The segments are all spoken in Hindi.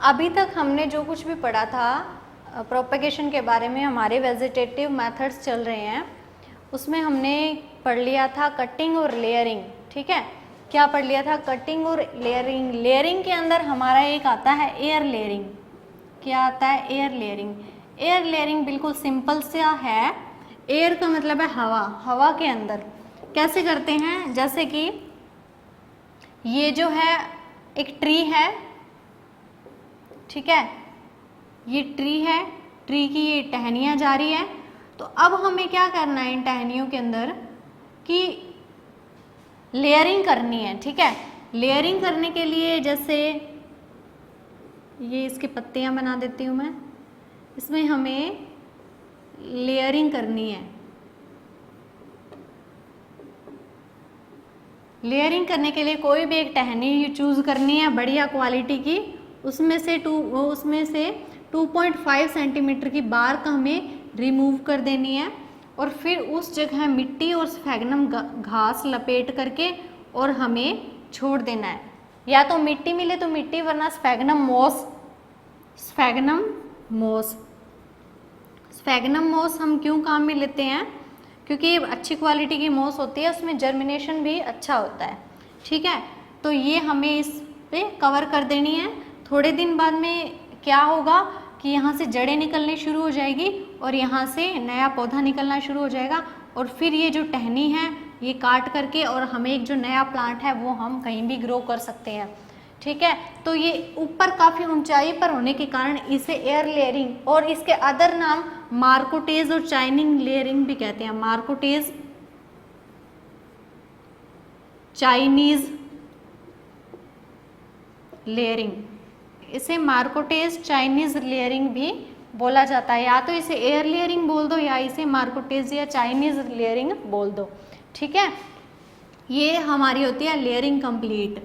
अभी तक हमने जो कुछ भी पढ़ा था प्रोपेगेशन के बारे में, हमारे वेजिटेटिव मेथड्स चल रहे हैं, उसमें हमने पढ़ लिया था कटिंग और लेयरिंग। ठीक है, क्या पढ़ लिया था? कटिंग और लेयरिंग। लेयरिंग के अंदर हमारा एक आता है एयर लेयरिंग। क्या आता है? Air layering. एयर लेयरिंग बिल्कुल सिंपल सा है। एयर का मतलब है हवा। हवा के अंदर कैसे करते हैं? जैसे कि ये जो है एक ट्री है, ठीक है, ये ट्री है, ट्री की ये टहनियाँ जा रही है। तो अब हमें क्या करना है इन टहनियों के अंदर कि लेयरिंग करनी है। ठीक है, लेयरिंग करने के लिए जैसे ये इसकी पत्तियां बना देती हूँ मैं, इसमें हमें लेयरिंग करनी है। लेयरिंग करने के लिए कोई भी एक टहनी चूज करनी है बढ़िया क्वालिटी की, उसमें से 2.5 सेंटीमीटर की बार्क हमें रिमूव कर देनी है और फिर उस जगह मिट्टी और स्फेगनम घास लपेट करके और हमें छोड़ देना है। या तो मिट्टी मिले तो मिट्टी, वरना स्फेगनम मोस। स्फेगनम मोस, स्फेगनम मोस हम क्यों काम में लेते हैं? क्योंकि ये अच्छी क्वालिटी की मोस होती है, उसमें जर्मिनेशन भी अच्छा होता है। ठीक है, तो ये हमें इस पे कवर कर देनी है। थोड़े दिन बाद में क्या होगा कि यहाँ से जड़ें निकलनी शुरू हो जाएगी और यहाँ से नया पौधा निकलना शुरू हो जाएगा और फिर ये जो टहनी है ये काट करके और हमें एक जो नया प्लांट है वो हम कहीं भी ग्रो कर सकते हैं। ठीक है, तो ये ऊपर काफ़ी ऊंचाई पर होने के कारण इसे एयर लेयरिंग और इसके अदर नाम मार्कोटेज और चाइनिंग लेयरिंग भी कहते हैं। मार्कोटेज, चाइनीज लेयरिंग, इसे मार्कोटेज चाइनीज लेयरिंग भी बोला जाता है। या तो इसे एयर लेयरिंग बोल दो या इसे मार्कोटेज या चाइनीज लेयरिंग बोल दो। ठीक है, ये हमारी होती है लेयरिंग कंप्लीट।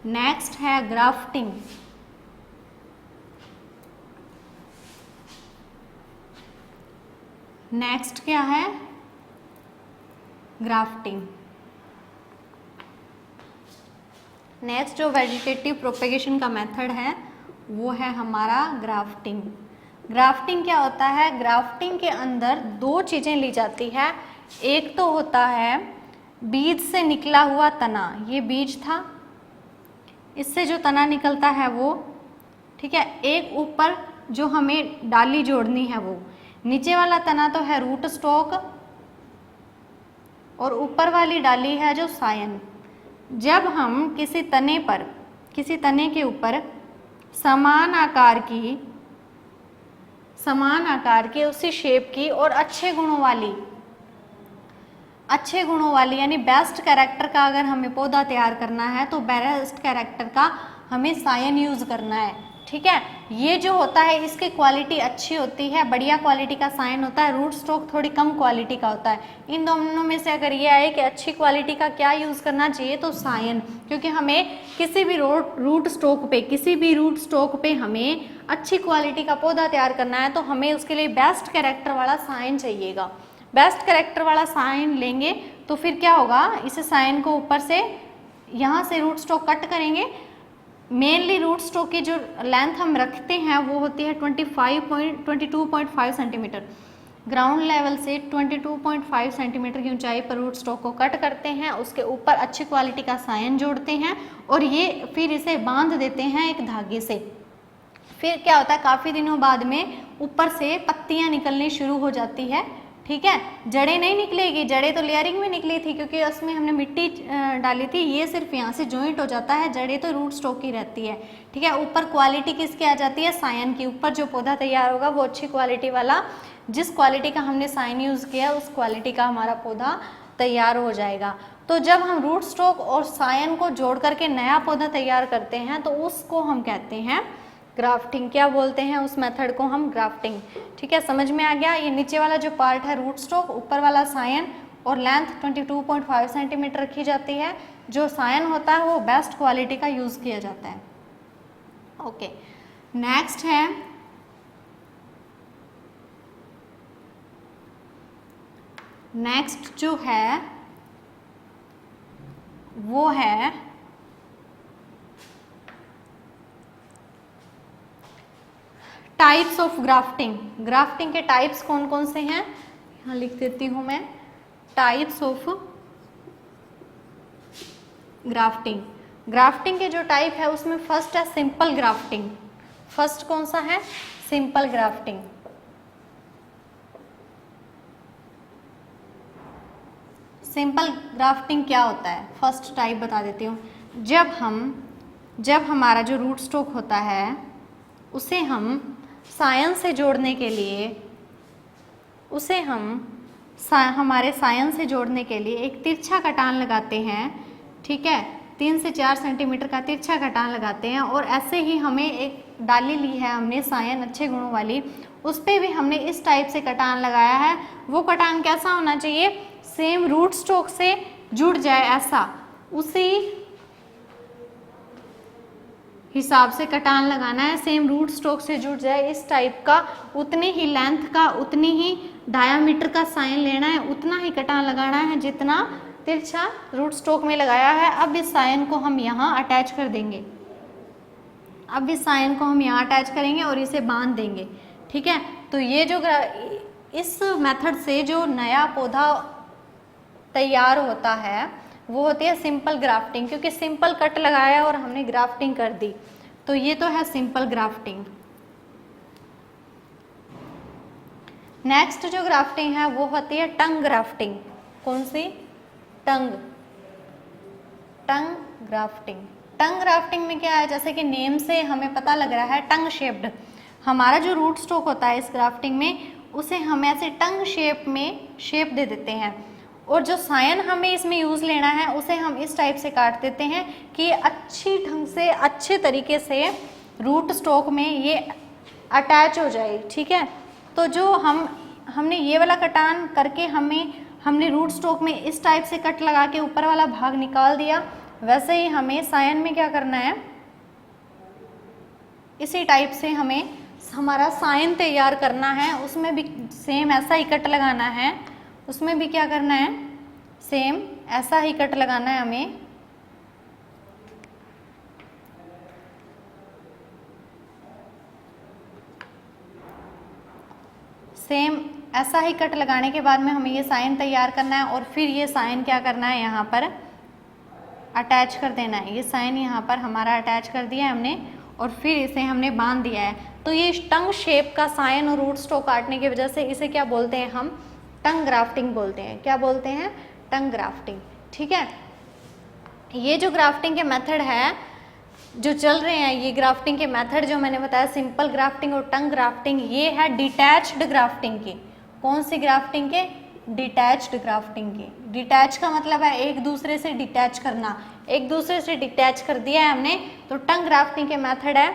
नेक्स्ट है ग्राफ्टिंग। नेक्स्ट क्या है? ग्राफ्टिंग। नेक्स्ट जो वेजिटेटिव प्रोपेगेशन का मेथड है वो है हमारा ग्राफ्टिंग। ग्राफ्टिंग क्या होता है? ग्राफ्टिंग के अंदर दो चीज़ें ली जाती है। एक तो होता है बीज से निकला हुआ तना, ये बीज था, इससे जो तना निकलता है वो, ठीक है। एक ऊपर जो हमें डाली जोड़नी है वो, नीचे वाला तना तो है रूट स्टॉक और ऊपर वाली डाली है जो सायन। जब हम किसी तने पर, किसी तने के ऊपर समान आकार की उसी शेप की और अच्छे गुणों वाली यानी बेस्ट कैरेक्टर का अगर हमें पौधा तैयार करना है तो बेस्ट कैरेक्टर का हमें सायन यूज करना है। ठीक है, ये जो होता है इसकी क्वालिटी अच्छी होती है, बढ़िया क्वालिटी का सायन होता है। रूट स्टॉक थोड़ी कम क्वालिटी का होता है। इन दोनों में से अगर ये आए कि अच्छी क्वालिटी का क्या यूज करना चाहिए तो सायन, क्योंकि हमें किसी भी रूट स्टॉक पे हमें अच्छी क्वालिटी का पौधा तैयार करना है तो हमें उसके लिए बेस्ट कैरेक्टर वाला सायन चाहिएगा। बेस्ट कैरेक्टर वाला साइन लेंगे तो फिर क्या होगा, इसे साइन को ऊपर से यहाँ से रूट स्टॉक कट करेंगे। मेनली रूट स्टॉक की जो लेंथ हम रखते हैं वो होती है 22.5 सेंटीमीटर। ग्राउंड लेवल से 22.5 सेंटीमीटर की ऊंचाई पर रूट स्टॉक को कट करते हैं, उसके ऊपर अच्छी क्वालिटी का सायन जोड़ते हैं और ये फिर इसे बांध देते हैं एक धागे से। फिर क्या होता है, काफ़ी दिनों बाद में ऊपर से पत्तियाँ निकलनी शुरू हो जाती है। ठीक है, जड़ें नहीं निकलेगी, जड़ें तो लेयरिंग में निकली थी क्योंकि उसमें हमने मिट्टी डाली थी। ये सिर्फ यहाँ से जॉइंट हो जाता है, जड़ें तो रूट स्टॉक की रहती है। ठीक है, ऊपर क्वालिटी किसकी आ जाती है? सायन की। ऊपर जो पौधा तैयार होगा वो अच्छी क्वालिटी वाला, जिस क्वालिटी का हमने सायन यूज़ किया उस क्वालिटी का हमारा पौधा तैयार हो जाएगा। तो जब हम रूट स्टॉक और सायन को जोड़ करके नया पौधा तैयार करते हैं तो उसको हम कहते हैं ग्राफ्टिंग। क्या बोलते हैं उस मेथड को? हम ग्राफ्टिंग। ठीक है, समझ में आ गया? ये नीचे वाला जो पार्ट है रूट स्टॉक, ऊपर वाला सायन और लेंथ 22.5 सेंटीमीटर रखी जाती है। जो सायन होता है वो बेस्ट क्वालिटी का यूज़ किया जाता है। ओके, नेक्स्ट है नेक्स्ट जो है वो है टाइप्स ऑफ ग्राफ्टिंग, ग्राफ्टिंग के टाइप्स कौन कौन से हैं, यहाँ लिख देती हूँ मैं, टाइप्स ऑफ ग्राफ्टिंग। ग्राफ्टिंग के जो टाइप है उसमें फर्स्ट है सिंपल ग्राफ्टिंग। फर्स्ट कौन सा है, सिंपल ग्राफ्टिंग। सिंपल ग्राफ्टिंग क्या होता है, फर्स्ट टाइप बता देती हूँ। जब हमारा जो रूट स्टॉक होता है उसे हम सायन से जोड़ने के लिए, हमारे सायन से जोड़ने के लिए एक तिरछा कटान लगाते हैं, ठीक है, 3 से 4 सेंटीमीटर का तिरछा कटान लगाते हैं। और ऐसे ही हमें एक डाली ली है हमने सायन अच्छे गुणों वाली, उस पर भी हमने इस टाइप से कटान लगाया है। वो कटान कैसा होना चाहिए, सेम रूट स्टॉक से जुड़ जाए, ऐसा उसी हिसाब से कटान लगाना है, सेम रूट स्टॉक से जुड़ जाए इस टाइप का, उतनी ही लेंथ का, उतनी ही डायामीटर का साइन लेना है, उतना ही कटान लगाना है जितना तिरछा रूट स्टॉक में लगाया है। अब इस साइन को हम यहाँ अटैच कर देंगे, अब इस साइन को हम यहाँ अटैच करेंगे और इसे बांध देंगे, ठीक है। तो ये जो इस मेथड से जो नया पौधा तैयार होता है वो होती है सिंपल ग्राफ्टिंग, क्योंकि सिंपल कट लगाया और हमने ग्राफ्टिंग कर दी, तो ये तो है सिंपल ग्राफ्टिंग। नेक्स्ट जो ग्राफ्टिंग है वो होती है टंग ग्राफ्टिंग। कौन सी, टंग ग्राफ्टिंग। टंग ग्राफ्टिंग में क्या है, जैसे कि नेम से हमें पता लग रहा है टंग शेप्ड, हमारा जो रूट स्टॉक होता है इस ग्राफ्टिंग में उसे हम ऐसे टंग शेप में शेप दे देते हैं, और जो सायन हमें इसमें यूज़ लेना है उसे हम इस टाइप से काट देते हैं कि अच्छी ढंग से, अच्छे तरीके से रूट स्टॉक में ये अटैच हो जाए, ठीक है। तो जो हमने ये वाला कटान करके हमने रूट स्टॉक में इस टाइप से कट लगा के ऊपर वाला भाग निकाल दिया, वैसे ही हमें सायन में क्या करना है, इसी टाइप से हमें हमारा सायन तैयार करना है, उसमें भी सेम ऐसा ही कट लगाना है, उसमें भी क्या करना है, सेम ऐसा ही कट लगाना है हमें। सेम ऐसा ही कट लगाने के बाद में हमें ये साइन तैयार करना है, और फिर ये साइन क्या करना है, यहाँ पर अटैच कर देना है। ये साइन यहाँ पर हमारा अटैच कर दिया है हमने, और फिर इसे हमने बांध दिया है। तो ये टंग शेप का साइन और रूट स्टॉक काटने की वजह से इसे क्या बोलते हैं, हम टंग ग्राफ्टिंग बोलते हैं। क्या बोलते हैं, टंग ग्राफ्टिंग, ठीक है। ये जो ग्राफ्टिंग के मेथड है जो चल रहे हैं, ये ग्राफ्टिंग के मेथड जो मैंने बताया, सिंपल ग्राफ्टिंग और टंग ग्राफ्टिंग, ये है डिटैच्ड ग्राफ्टिंग की। कौन सी ग्राफ्टिंग के, डिटैच्ड ग्राफ्टिंग की। डिटैच का मतलब है एक दूसरे से डिटैच करना, एक दूसरे से डिटैच कर दिया है हमने। तो टंग ग्राफ्टिंग के मेथड है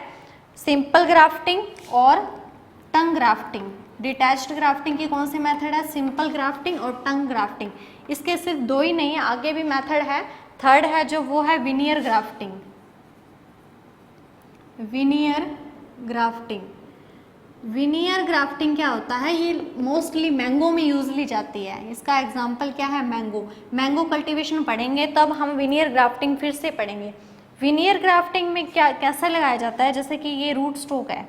सिंपल ग्राफ्टिंग और टंग ग्राफ्टिंग। डिटैच्ड ग्राफ्टिंग की कौन सी मेथड है, सिंपल ग्राफ्टिंग और टंग ग्राफ्टिंग। इसके सिर्फ दो ही नहीं, आगे भी मेथड है, थर्ड है जो वो है veneer grafting. Veneer grafting, veneer grafting क्या होता है, ये मोस्टली मैंगो में यूज ली जाती है। इसका एग्जांपल क्या है, मैंगो। मैंगो कल्टीवेशन पढ़ेंगे तब हम विनियर ग्राफ्टिंग फिर से पढ़ेंगे। विनियर ग्राफ्टिंग में क्या कैसा लगाया जाता है, जैसे कि ये रूट स्टॉक है,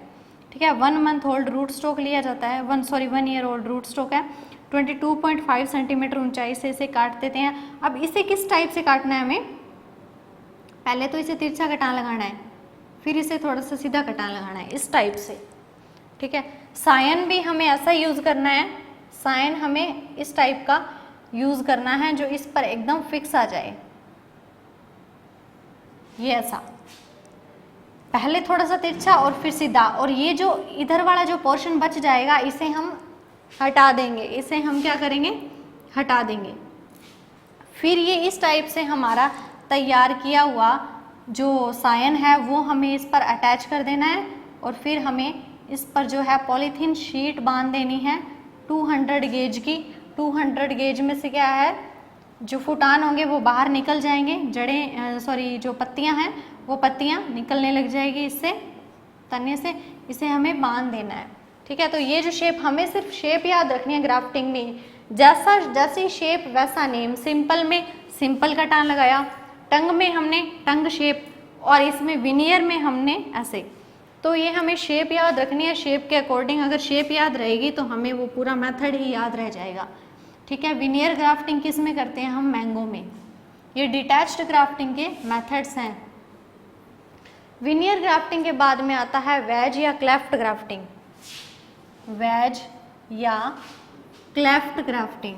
ठीक है, 1 मंथ ओल्ड रूट स्टॉक लिया जाता है, 1 ईयर ओल्ड रूट स्टॉक है, 22.5 सेंटीमीटर ऊंचाई से इसे काट देते हैं। अब इसे किस टाइप से काटना है हमें, पहले तो इसे तिरछा कटान लगाना है, फिर इसे थोड़ा सा सीधा कटान लगाना है, इस टाइप से, ठीक है। सायन भी हमें ऐसा यूज़ करना है, सायन हमें इस टाइप का यूज़ करना है जो इस पर एकदम फिक्स आ जाए, ये ऐसा, पहले थोड़ा सा तिरछा और फिर सीधा। और ये जो इधर वाला जो पोर्शन बच जाएगा इसे हम हटा देंगे, इसे हम क्या करेंगे, हटा देंगे। फिर ये इस टाइप से हमारा तैयार किया हुआ जो सायन है वो हमें इस पर अटैच कर देना है, और फिर हमें इस पर जो है पॉलीथीन शीट बांध देनी है 200 गेज की। 200 गेज में से क्या है, जो फुटान होंगे वो बाहर निकल जाएंगे, जड़ें जो पत्तियां हैं वो पत्तियां निकलने लग जाएगी इससे, तने से। इसे हमें बांध देना है, ठीक है। तो ये जो शेप, हमें सिर्फ शेप याद रखनी है ग्राफ्टिंग में, जैसी शेप वैसा नेम। सिंपल में सिंपल कटान लगाया, टंग में हमने टंग शेप, और इसमें विनियर में हमने ऐसे। तो ये हमें शेप याद रखनी है, शेप के अकॉर्डिंग अगर शेप याद रहेगी तो हमें वो पूरा मेथड ही याद रह जाएगा। ठीक है, विनियर ग्राफ्टिंग किस में करते हैं हम? मैंगो में। ये डिटैच्ड ग्राफ्टिंग के मेथड्स हैं। विनियर ग्राफ्टिंग के बाद में आता है वेज या क्लेफ्ट ग्राफ्टिंग। वेज या क्लेफ्ट ग्राफ्टिंग,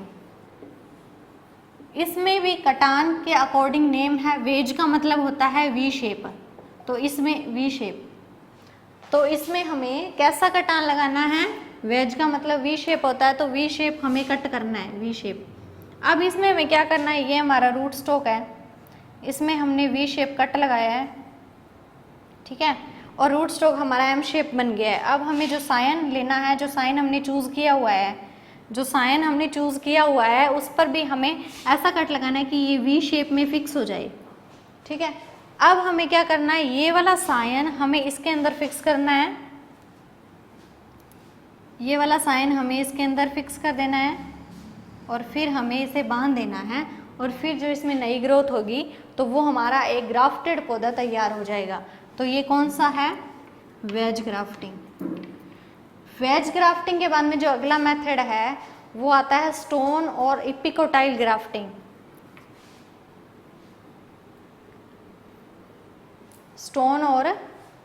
इसमें भी कटान के अकॉर्डिंग नेम है। वेज का मतलब होता है वी शेप, तो इसमें वी शेप, तो इसमें हमें कैसा कटान लगाना है? वेज का मतलब वी शेप होता है, तो वी शेप हमें कट करना है, वी शेप। अब इसमें हमें क्या करना है? ये हमारा रूट स्टॉक है, इसमें हमने वी शेप कट लगाया है, ठीक है, और रूट स्टॉक हमारा एम शेप बन गया है। अब हमें जो साइन लेना है, जो साइन हमने चूज़ किया हुआ है, जो साइन हमने चूज़ किया हुआ है उस पर भी हमें ऐसा कट लगाना है कि ये वी शेप में फिक्स हो जाए। ठीक है, अब हमें क्या करना है? ये वाला साइन हमें इसके अंदर फिक्स करना है, ये वाला साइन हमें इसके अंदर फिक्स कर देना है, और फिर हमें इसे बांध देना है, और फिर जो इसमें नई ग्रोथ होगी तो वो हमारा एक ग्राफ्टेड पौधा तैयार हो जाएगा। तो ये कौन सा है? Veg grafting. वेज ग्राफ्टिंग के बाद में जो अगला मेथड है वो आता है स्टोन और एपिकोटाइल ग्राफ्टिंग। स्टोन और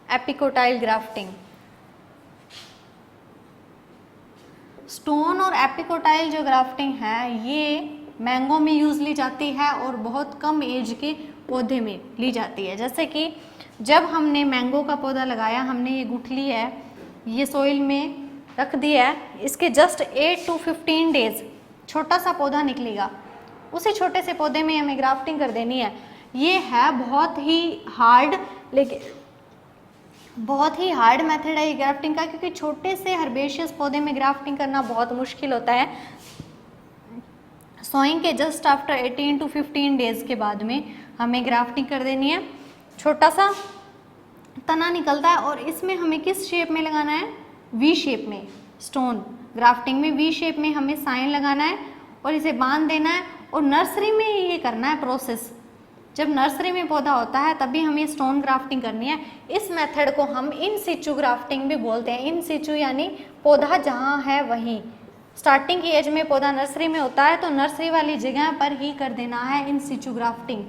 एपिकोटाइल ग्राफ्टिंग। स्टोन और एपिकोटाइल जो ग्राफ्टिंग है ये मैंगो में यूज ली जाती है और बहुत कम एज के पौधे में ली जाती है। जैसे कि जब हमने मैंगो का पौधा लगाया, हमने ये गुठली है, ये सॉइल में रख दिया है, इसके जस्ट 8 to 15 डेज छोटा सा पौधा निकलेगा, उसी छोटे से पौधे में हमें ग्राफ्टिंग कर देनी है। ये है बहुत ही हार्ड, लेकिन बहुत ही हार्ड मेथड है ये ग्राफ्टिंग का, क्योंकि छोटे से हर्बेशियस पौधे में ग्राफ्टिंग करना बहुत मुश्किल होता है। सोइंग के जस्ट आफ्टर 18 to 15 डेज के बाद में हमें ग्राफ्टिंग कर देनी है। छोटा सा तना निकलता है और इसमें हमें किस शेप में लगाना है? वी शेप में। स्टोन ग्राफ्टिंग में वी शेप में हमें साइन लगाना है और इसे बांध देना है, और नर्सरी में ये करना है प्रोसेस। जब नर्सरी में पौधा होता है तभी हमें स्टोन ग्राफ्टिंग करनी है। इस मेथड को हम इन सिचू ग्राफ्टिंग भी बोलते हैं। इन सिचू यानी पौधा जहाँ है वहीं, स्टार्टिंग की एज में पौधा नर्सरी में होता है तो नर्सरी वाली जगह पर ही कर देना है इन सिचू ग्राफ्टिंग।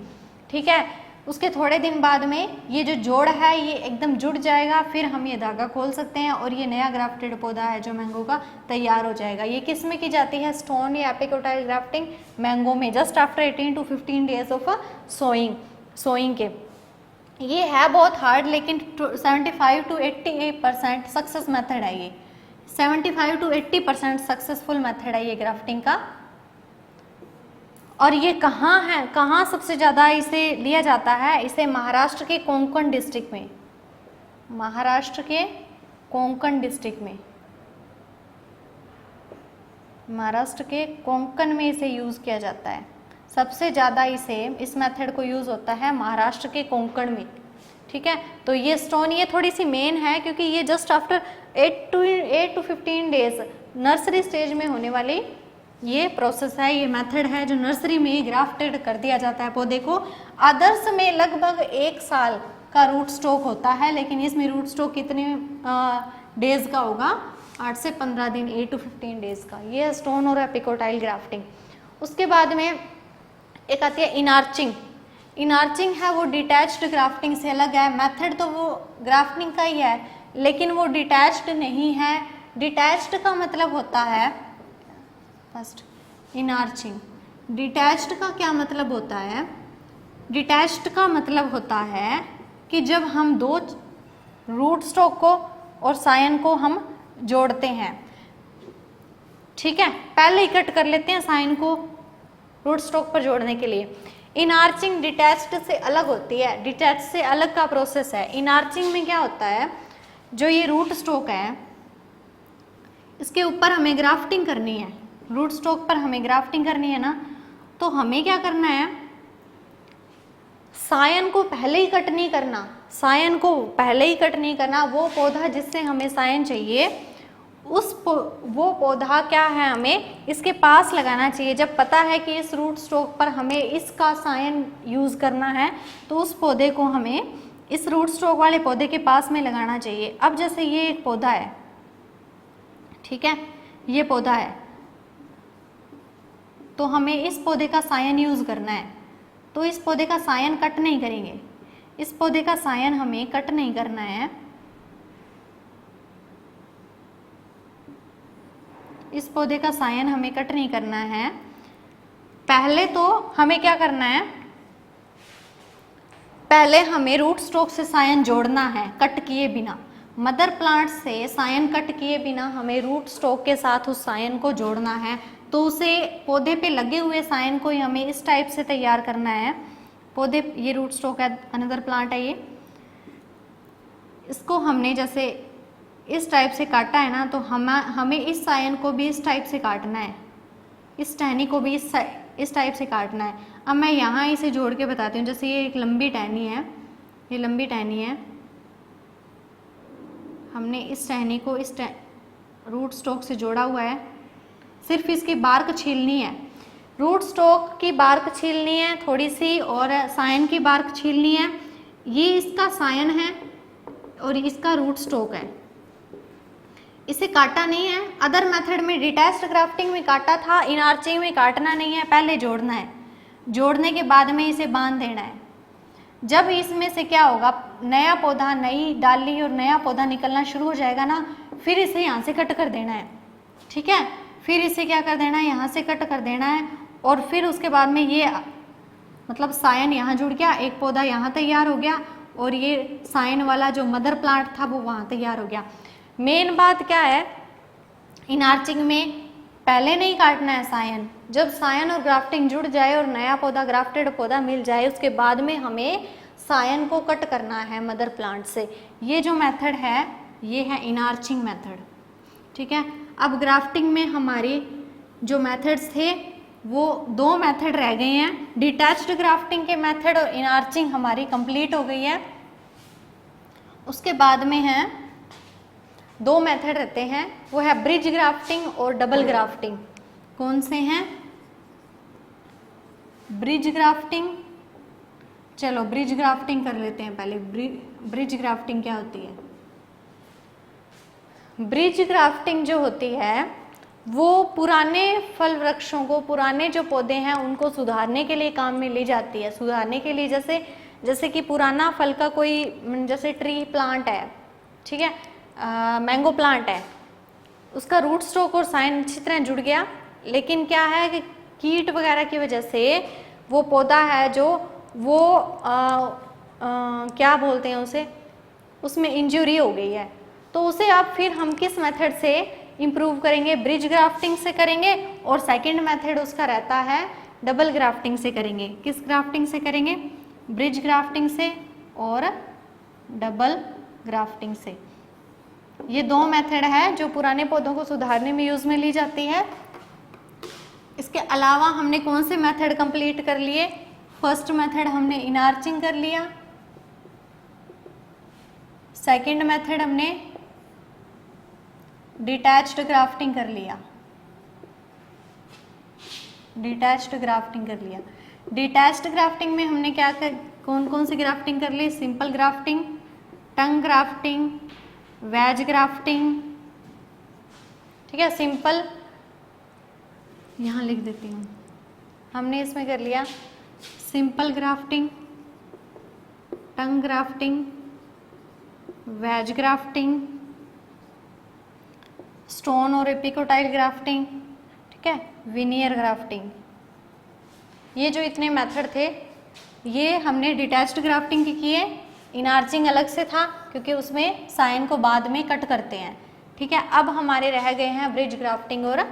ठीक है, उसके थोड़े दिन बाद में ये जो जोड़ है ये एकदम जुड़ जाएगा, फिर हम ये धागा खोल सकते हैं और ये नया ग्राफ्टेड पौधा है जो मैंगो का तैयार हो जाएगा। ये किस में की जाती है? स्टोन या एपिकोटाइल ग्राफ्टिंग मैंगो में, just after 18 to 15 days of sowing के। ये है बहुत हार्ड, लेकिन 75 to 80% सक्सेस मेथड है ये। 75 to 80% सक्सेसफुल मेथड है ये ग्राफ्टिंग का। और ये कहाँ है, कहाँ सबसे ज़्यादा इसे लिया जाता है? इसे महाराष्ट्र के कोंकण डिस्ट्रिक्ट में, महाराष्ट्र के कोंकण डिस्ट्रिक्ट में, महाराष्ट्र के कोंकण में इसे यूज़ किया जाता है। सबसे ज़्यादा इस मेथड को यूज़ होता है महाराष्ट्र के कोंकण में। ठीक है, तो ये स्टोन ये थोड़ी सी मेन है क्योंकि ये just after 8 to 15 days nursery stage में होने वाली ये प्रोसेस है, ये मेथड है जो नर्सरी में ग्राफ्टेड कर दिया जाता है पौधे को। आदर्श में लगभग 1 साल का रूट स्टॉक होता है, लेकिन इसमें रूट स्टॉक कितने डेज का होगा? 8 से 15 दिन, 8 to 15 डेज का। ये है स्टोन और एपिकोटाइल ग्राफ्टिंग। उसके बाद में एक आती है इनार्चिंग। इनार्चिंग है वो डिटैच्ड ग्राफ्टिंग से अलग है। मेथड तो वो ग्राफ्टिंग का ही है, लेकिन वो डिटैच्ड नहीं है। डिटैच्ड का मतलब होता है, फर्स्ट इनार्चिंग, डिटैच्ड का क्या मतलब होता है? डिटैच्ड का मतलब होता है कि जब हम दो रूट स्टॉक को और साइन को हम जोड़ते हैं। ठीक है, पहले ही कट कर लेते हैं साइन को रूट स्टॉक पर जोड़ने के लिए। इनार्चिंग डिटैच्ड से अलग होती है, डिटैच से अलग का प्रोसेस है। इनार्चिंग में क्या होता है? जो ये रूट स्टॉक है इसके ऊपर हमें ग्राफ्टिंग करनी है, रूट स्टॉक पर हमें ग्राफ्टिंग करनी है ना, तो हमें क्या करना है? सायन को पहले ही कट नहीं करना, सायन को पहले ही कट नहीं करना। वो पौधा जिससे हमें सायन चाहिए वो पौधा क्या है, हमें इसके पास लगाना चाहिए। जब पता है कि इस रूट स्टॉक पर हमें इसका सायन यूज़ करना है तो उस पौधे को हमें इस रूट स्टॉक वाले पौधे के पास में लगाना चाहिए। अब जैसे ये एक पौधा है, ठीक है, ये पौधा है, तो हमें इस पौधे का सायन यूज करना है, तो इस पौधे का सायन कट नहीं करेंगे, इस पौधे का सायन हमें कट नहीं करना है, इस पौधे का सायन हमें कट नहीं करना है। पहले तो हमें क्या करना है, पहले हमें रूट स्टॉक से सायन जोड़ना है कट किए बिना। मदर प्लांट से सायन कट किए बिना हमें रूट स्टॉक के साथ उस सायन को जोड़ना है। तो उसे पौधे पे लगे हुए सायन को ही हमें इस टाइप से तैयार करना है। पौधे, ये रूट स्टॉक है, अनदर प्लांट है ये, इसको हमने जैसे इस टाइप से काटा है ना, तो हमें इस सायन को भी इस टाइप से काटना है, इस टहनी को भी इस टाइप से काटना है। अब मैं यहाँ इसे जोड़ के बताती हूँ। जैसे ये एक लंबी टहनी है, ये लंबी टहनी है, हमने इस टहनी को इस रूट स्टॉक से जोड़ा हुआ है, सिर्फ इसकी बार्क छीलनी है, रूट स्टॉक की बार्क छीलनी है थोड़ी सी, और सायन की बार्क छीलनी है। ये इसका सायन है और इसका रूट स्टॉक है, इसे काटा नहीं है। अदर मेथड में डिटैच्ड ग्राफ्टिंग में काटा था, इनार्चिंग में काटना नहीं है, पहले जोड़ना है, जोड़ने के बाद में इसे बांध देना है। जब इसमें से क्या होगा, नया पौधा, नई डाली और नया पौधा निकलना शुरू हो जाएगा ना, फिर इसे यहाँ से कट कर देना है, ठीक है, फिर इसे क्या कर देना है, यहाँ से कट कर देना है। और फिर उसके बाद में ये मतलब सायन यहाँ जुड़ गया, एक पौधा यहाँ तैयार हो गया, और ये सायन वाला जो मदर प्लांट था वो वहाँ तैयार हो गया। मेन बात क्या है, इनार्चिंग में पहले नहीं काटना है सायन, जब सायन और ग्राफ्टिंग जुड़ जाए और नया पौधा, ग्राफ्टेड पौधा मिल जाए, उसके बाद में हमें सायन को कट करना है मदर प्लांट से। ये जो मेथड है ये है इनार्चिंग मेथड, ठीक है। अब ग्राफ्टिंग में हमारी जो मेथड्स थे वो 2 मेथड रह गए हैं, डिटैच्ड ग्राफ्टिंग के मेथड और इनार्चिंग हमारी कंप्लीट हो गई है। उसके बाद में है 2 मेथड रहते हैं, वो है ब्रिज ग्राफ्टिंग और डबल ग्राफ्टिंग। कौन से हैं, ब्रिज ग्राफ्टिंग, चलो ब्रिज ग्राफ्टिंग कर लेते हैं पहले। ब्रिज ग्राफ्टिंग क्या होती है, ब्रिज ग्राफ्टिंग जो होती है वो पुराने फल वृक्षों को, पुराने जो पौधे हैं उनको सुधारने के लिए काम में ली जाती है। सुधारने के लिए जैसे कि पुराना फल का कोई, जैसे ट्री प्लांट है, ठीक है, मैंगो प्लांट है, उसका रूट स्टॉक और सायन अच्छी तरह जुड़ गया, लेकिन क्या है कि कीट वगैरह की वजह से वो पौधा है जो वो क्या बोलते हैं उसे, उसमें इंजरी हो गई है, तो उसे अब फिर हम किस मेथड से इम्प्रूव करेंगे, ब्रिज ग्राफ्टिंग से करेंगे। और सेकंड मेथड उसका रहता है डबल ग्राफ्टिंग से करेंगे। किस ग्राफ्टिंग से करेंगे, ब्रिज ग्राफ्टिंग से और डबल ग्राफ्टिंग से। ये 2 मेथड है जो पुराने पौधों को सुधारने में यूज में ली जाती है। इसके अलावा हमने कौन से मेथड कंप्लीट कर लिए, फर्स्ट मेथड हमने इनार्चिंग कर लिया, सेकंड मेथड हमने डिटैच्ड ग्राफ्टिंग कर लिया, डिटैच्ड ग्राफ्टिंग कर लिया। डिटैच्ड ग्राफ्टिंग में हमने क्या कौन कौन सी ग्राफ्टिंग कर ली, सिंपल ग्राफ्टिंग, टंग ग्राफ्टिंग, वेज ग्राफ्टिंग, ठीक है। सिंपल यहाँ लिख देती हूँ, हमने इसमें कर लिया सिंपल ग्राफ्टिंग, टंग ग्राफ्टिंग, वेज ग्राफ्टिंग, स्टोन और एपिकोटाइल ग्राफ्टिंग, ठीक है, विनियर ग्राफ्टिंग। ये जो इतने मेथड थे ये हमने डिटैच्ड ग्राफ्टिंग की किए। इनार्चिंग अलग से था क्योंकि उसमें सायन को बाद में कट करते हैं, ठीक है। अब हमारे रह गए हैं ब्रिज ग्राफ्टिंग और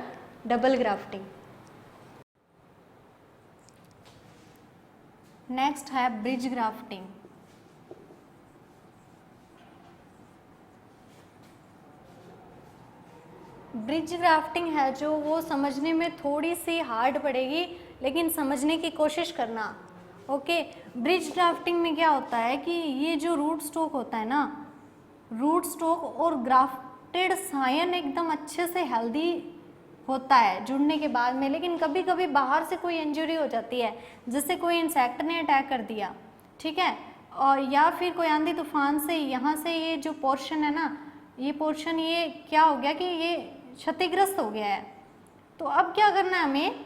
डबल ग्राफ्टिंग। नेक्स्ट है ब्रिज ग्राफ्टिंग। ब्रिज ग्राफ्टिंग है जो वो समझने में थोड़ी सी हार्ड पड़ेगी, लेकिन समझने की कोशिश करना, ओके। ब्रिज ग्राफ्टिंग में क्या होता है कि ये जो रूट स्टॉक होता है ना, रूट स्टॉक और ग्राफ्टेड सायन एकदम अच्छे से हेल्दी होता है जुड़ने के बाद में, लेकिन कभी कभी बाहर से कोई इंजरी हो जाती है, जैसे कोई इंसेक्ट ने अटैक कर दिया, ठीक है, और या फिर कोई आंधी तूफान से यहाँ से ये जो पोर्शन है ना, ये पोर्शन ये क्या हो गया कि ये क्षतिग्रस्त हो गया है। तो अब क्या करना है हमें,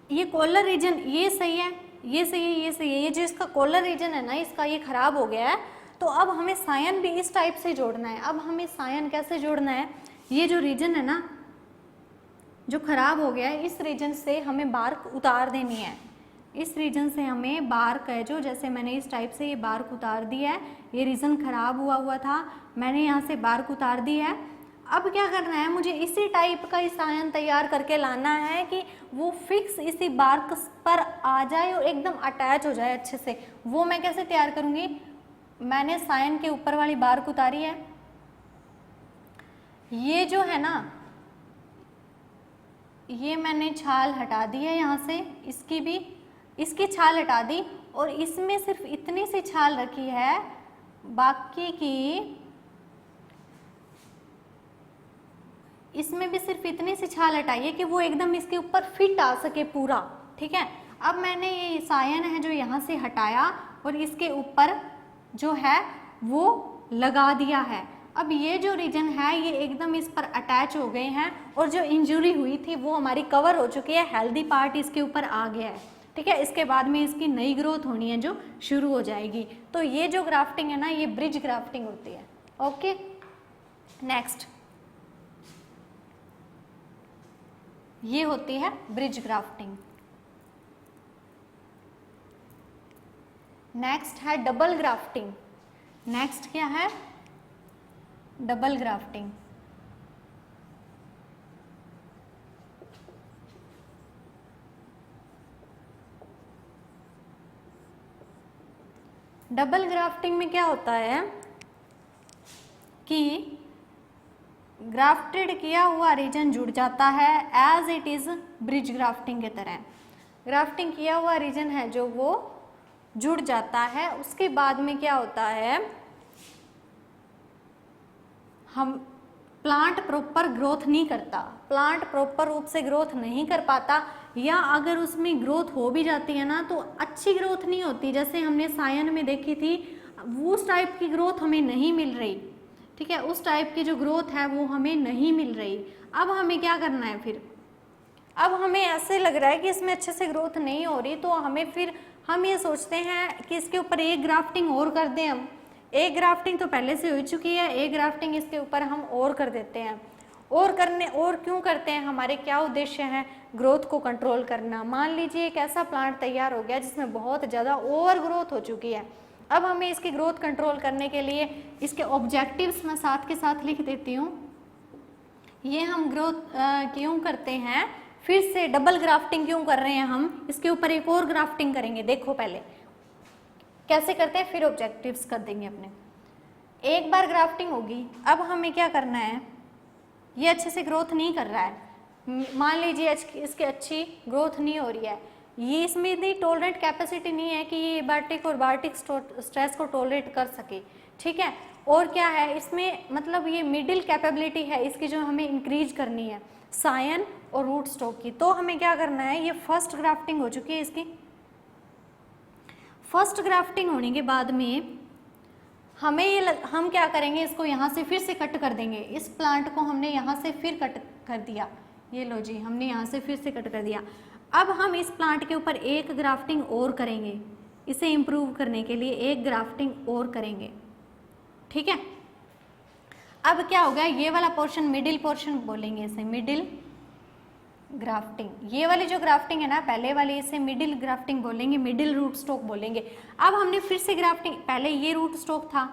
ये कॉलर रीजन ये सही है, ये सही है, ये सही है, ये जो इसका कॉलर रीजन है ना इसका ये खराब हो गया है। तो अब हमें सायन भी इस टाइप से जोड़ना है। अब हमें सायन कैसे जोड़ना है, ये जो रीजन है ना जो खराब हो गया है, इस रीजन से हमें बार्क उतार देनी है। इस रीजन से हमें बार्क है जो, जैसे मैंने इस टाइप से ये बार्क उतार दी है, ये रीजन खराब हुआ था, मैंने यहाँ से बार्क उतार दी है। अब क्या करना है, मुझे इसी टाइप का इस सायन तैयार करके लाना है कि वो फिक्स इसी बार्क पर आ जाए और एकदम अटैच हो जाए अच्छे से। वो मैं कैसे तैयार करूँगी, मैंने सायन के ऊपर वाली बार्क उतारी है, ये जो है ना ये मैंने छाल हटा दी है यहाँ से, इसकी भी, इसकी छाल हटा दी और इसमें सिर्फ इतनी सी छाल रखी है, बाकी की इसमें भी सिर्फ इतनी सी छाल हटाई है कि वो एकदम इसके ऊपर फिट आ सके पूरा। ठीक है, अब मैंने ये सायन है जो यहाँ से हटाया और इसके ऊपर जो है वो लगा दिया है। अब ये जो रीजन है ये एकदम इस पर अटैच हो गए हैं और जो इंजरी हुई थी वो हमारी कवर हो चुकी है, हेल्दी पार्ट इसके ऊपर आ गया है। ठीक है, इसके बाद में इसकी नई ग्रोथ होनी है जो शुरू हो जाएगी। तो ये जो ग्राफ्टिंग है ना ये ब्रिज ग्राफ्टिंग होती है। ओके, नेक्स्ट ये होती है ब्रिज ग्राफ्टिंग। नेक्स्ट है डबल ग्राफ्टिंग। नेक्स्ट क्या है, डबल ग्राफ्टिंग। डबल ग्राफ्टिंग में क्या होता है कि ग्राफ्टेड किया हुआ रीजन जुड़ जाता है as it is bridge grafting के तरह। ग्राफ्टिंग किया हुआ रीजन है जो वो जुड़ जाता है। उसके बाद में क्या होता है, हम प्लांट प्रॉपर ग्रोथ नहीं करता, प्लांट प्रॉपर रूप से ग्रोथ नहीं कर पाता, या अगर उसमें ग्रोथ हो भी जाती है ना तो अच्छी ग्रोथ नहीं होती, जैसे हमने सायन में देखी थी उस टाइप की ग्रोथ हमें नहीं मिल रही। ठीक है, उस टाइप की जो ग्रोथ है वो हमें नहीं मिल रही। अब हमें क्या करना है फिर, अब हमें ऐसे लग रहा है कि इसमें अच्छे से ग्रोथ नहीं हो रही, तो हमें फिर हम ये सोचते हैं कि इसके ऊपर एक ग्राफ्टिंग और कर दें। हम एक ग्राफ्टिंग तो पहले से हो चुकी है, एक ग्राफ्टिंग इसके ऊपर हम और कर देते हैं। और क्यों करते हैं, हमारे क्या उद्देश्य है, ग्रोथ को कंट्रोल करना। मान लीजिए एक ऐसा प्लांट तैयार हो गया जिसमें बहुत ज़्यादा ओवर ग्रोथ हो चुकी है, अब हमें इसकी ग्रोथ कंट्रोल करने के लिए इसके ऑब्जेक्टिव्स मैं साथ के साथ लिख देती हूँ। ये हम ग्रोथ क्यों करते हैं, फिर से डबल ग्राफ्टिंग क्यों कर रहे हैं, हम इसके ऊपर एक और ग्राफ्टिंग करेंगे। देखो पहले कैसे करते हैं, फिर ऑब्जेक्टिव्स कर देंगे अपने। एक बार ग्राफ्टिंग होगी, अब हमें क्या करना है, ये अच्छे से ग्रोथ नहीं कर रहा है, मान लीजिए इसकी अच्छी ग्रोथ नहीं हो रही है, ये इसमें इतनी टॉलरेट कैपेसिटी नहीं है कि ये एबार्टिक और बार्टिक स्ट्रेस को टॉलरेट कर सके। ठीक है, और क्या है इसमें, मतलब ये मिडिल कैपेबिलिटी है इसकी जो हमें इंक्रीज करनी है, सायन और रूट स्टॉक की। तो हमें क्या करना है, ये फर्स्ट ग्राफ्टिंग हो चुकी है इसकी। फर्स्ट ग्राफ्टिंग होने के बाद में हमें हम क्या करेंगे, इसको यहाँ से फिर से कट कर देंगे। इस प्लांट को हमने यहाँ से फिर कट कर दिया, ये लो जी, हमने यहाँ से फिर से कट कर दिया। अब हम इस प्लांट के ऊपर एक ग्राफ्टिंग और करेंगे, इसे इम्प्रूव करने के लिए एक ग्राफ्टिंग और करेंगे। ठीक है, अब क्या हो गया, ये वाला पोर्शन मिडिल पोर्शन बोलेंगे इसे, मिडिल ग्राफ्टिंग। ये वाली जो ग्राफ्टिंग है ना पहले वाली, इसे मिडिल ग्राफ्टिंग बोलेंगे, मिडिल रूट स्टॉक बोलेंगे। अब हमने फिर से ग्राफ्टिंग, पहले ये रूट स्टॉक था,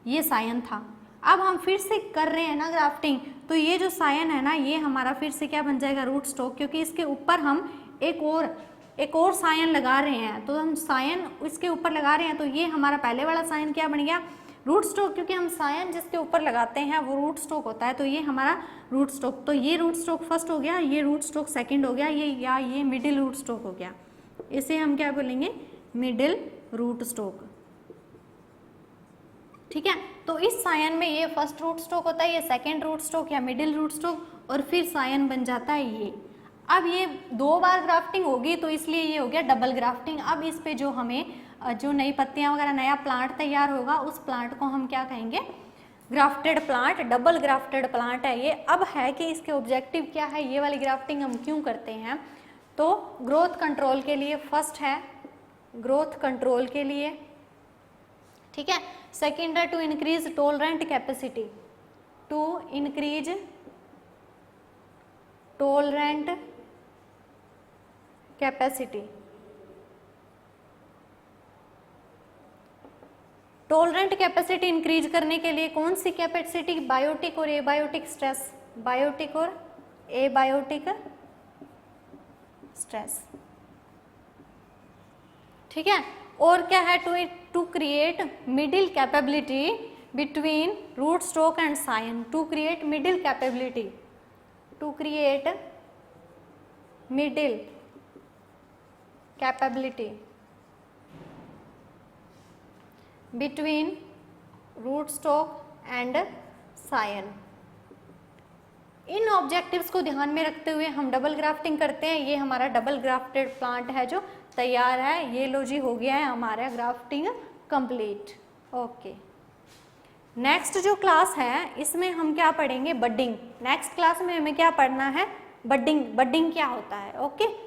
ये सायन था, अब हम फिर से कर रहे हैं ना ग्राफ्टिंग, तो ये जो सायन है ना ये हमारा फिर से क्या बन जाएगा, रूट स्टॉक, क्योंकि इसके ऊपर हम एक और सायन लगा रहे हैं। तो हम सायन इसके ऊपर लगा रहे हैं, तो ये हमारा पहले वाला सायन क्या बन गया, रूट स्टॉक, क्योंकि हम सायन जिसके ऊपर लगाते हैं वो रूट स्टॉक होता है, तो ये हमारा रूट स्टॉक। तो ये रूट स्टॉक फर्स्ट हो गया, ये रूट स्टॉक सेकंड हो गया, ये मिडिल रूट स्टॉक हो गया। इसे हम क्या बोलेंगे, मिडिल रूट स्टॉक। ठीक है, तो इस सायन में ये फर्स्ट रूट स्टॉक होता है, ये सेकंड रूट स्टॉक या मिडिल रूट स्टॉक, और फिर सायन बन जाता है ये। अब ये 2 बार ग्राफ्टिंग होगी तो इसलिए ये हो गया डबल ग्राफ्टिंग। अब इस पे जो हमें जो नई पत्तियां वगैरह नया प्लांट तैयार होगा उस प्लांट को हम क्या कहेंगे, grafted plant, double grafted plant है ये। अब है कि इसके ऑब्जेक्टिव क्या है, ये वाली ग्राफ्टिंग हम क्यों करते हैं, तो ग्रोथ कंट्रोल के लिए, फर्स्ट है ग्रोथ कंट्रोल के लिए, ठीक है। सेकेंड है to increase tolerant capacity, to increase tolerant capacity. Tolerant capacity increase करने के लिए कौन सी कैपेसिटी, बायोटिक और एबायोटिक स्ट्रेस, बायोटिक और एबायोटिक स्ट्रेस, ठीक है। और क्या है, to create middle capability between root stock and scion, to create middle capability, to create middle capability between root stock and scion. इन ऑब्जेक्टिव्स को ध्यान में रखते हुए हम डबल ग्राफ्टिंग करते हैं। ये हमारा डबल ग्राफ्टेड प्लांट है जो तैयार है, ये लो जी हो गया है हमारा ग्राफ्टिंग कंप्लीट। ओके, नेक्स्ट जो क्लास है इसमें हम क्या पढ़ेंगे, बडिंग। नेक्स्ट क्लास में हमें क्या पढ़ना है, बडिंग, बडिंग क्या होता है। ओके।